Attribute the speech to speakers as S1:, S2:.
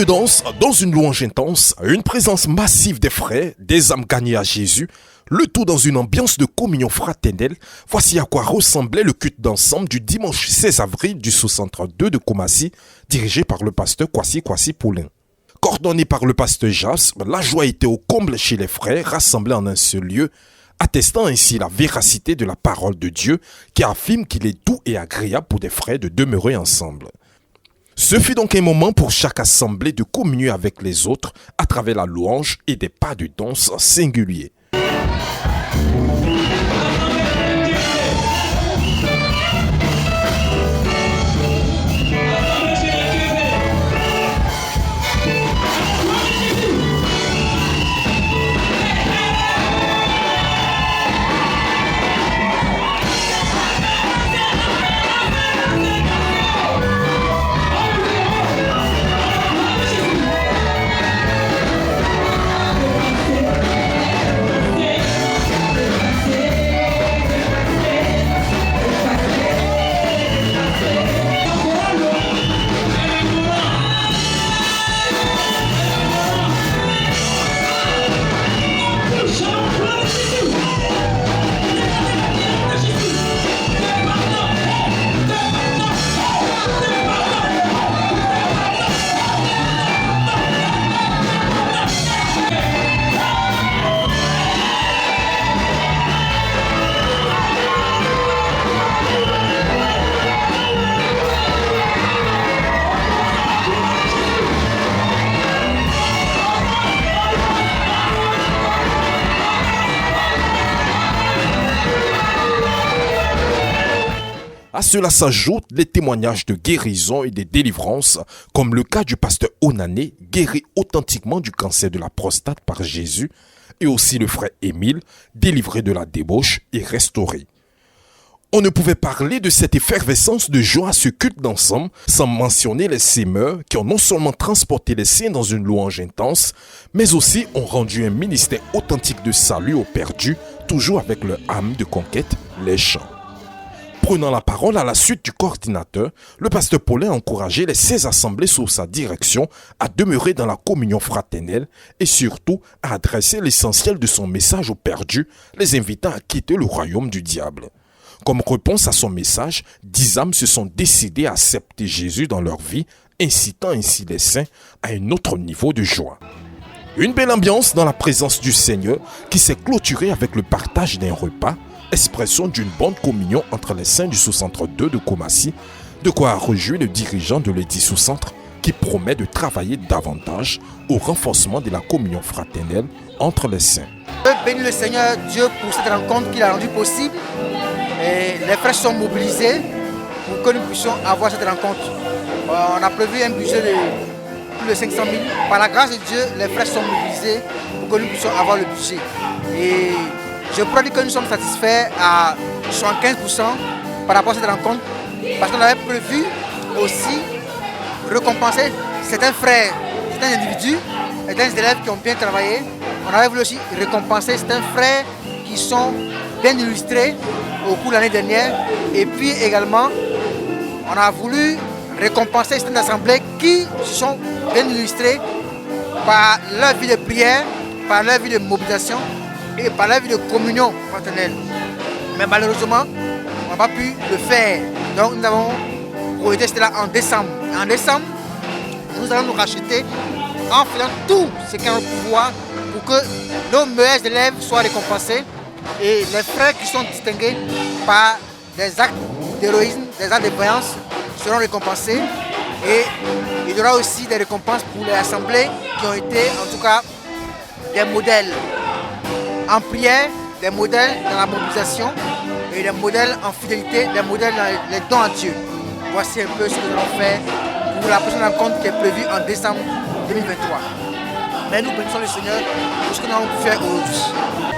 S1: de danse, dans une louange intense, une présence massive des frères, des âmes gagnées à Jésus, le tout dans une ambiance de communion fraternelle. Voici à quoi ressemblait le culte d'ensemble du dimanche 16 avril du sous-centre 2 de Koumassi, dirigé par le pasteur Kwasi Poulin. Coordonné par le pasteur Jas, la joie était au comble chez les frères rassemblés en un seul lieu, attestant ainsi la véracité de la parole de Dieu qui affirme qu'il est doux et agréable pour des frères de demeurer ensemble. Ce fut donc un moment pour chaque assemblée de communier avec les autres à travers la louange et des pas de danse singuliers. À cela s'ajoutent les témoignages de guérison et de délivrance, comme le cas du pasteur Onané, guéri authentiquement du cancer de la prostate par Jésus, et aussi le frère Émile, délivré de la débauche et restauré. On ne pouvait parler de cette effervescence de joie à ce culte d'ensemble sans mentionner les sémeurs qui ont non seulement transporté les saints dans une louange intense, mais aussi ont rendu un ministère authentique de salut aux perdus, toujours avec leur âme de conquête, les chants. Prenant la parole à la suite du coordinateur, le pasteur Paulin a encouragé les 16 assemblées sous sa direction à demeurer dans la communion fraternelle et surtout à adresser l'essentiel de son message aux perdus, les invitant à quitter le royaume du diable. Comme réponse à son message, 10 âmes se sont décidées à accepter Jésus dans leur vie, incitant ainsi les saints à un autre niveau de joie. Une belle ambiance dans la présence du Seigneur qui s'est clôturée avec le partage d'un repas, expression d'une bonne communion entre les saints du sous-centre 2 de Koumassi, de quoi réjouir le dirigeant de l'édit sous-centre qui promet de travailler davantage au renforcement de la communion fraternelle entre les saints.
S2: Je bénis le Seigneur Dieu pour cette rencontre qu'il a rendue possible. Et les frères sont mobilisés pour que nous puissions avoir cette rencontre. On a prévu un budget de plus de 500 000. Par la grâce de Dieu, les frères sont mobilisés pour que nous puissions avoir le budget. Et je pourrais dire que nous sommes satisfaits à 75% par rapport à cette rencontre, parce qu'on avait prévu aussi récompenser certains frères, certains individus, certains élèves qui ont bien travaillé. On avait voulu aussi récompenser certains frères qui sont bien illustrés au cours de l'année dernière. Et puis également, on a voulu récompenser certaines assemblées qui se sont bien illustrées par leur vie de prière, par leur vie de mobilisation et par la vie de communion fraternelle. Mais malheureusement, on n'a pas pu le faire. Donc nous avons projeté cela en décembre. En décembre, nous allons nous racheter en faisant tout ce qui est en notre pouvoir pour que nos meilleurs élèves soient récompensés et les frères qui sont distingués par des actes d'héroïsme, des actes de voyance seront récompensés. Et il y aura aussi des récompenses pour les assemblées qui ont été en tout cas des modèles en prière, des modèles dans la mobilisation et des modèles en fidélité, des modèles dans les dons à Dieu. Voici un peu ce que nous allons faire pour la prochaine rencontre qui est prévue en décembre 2023. Mais nous bénissons le Seigneur pour ce que nous allons faire aujourd'hui.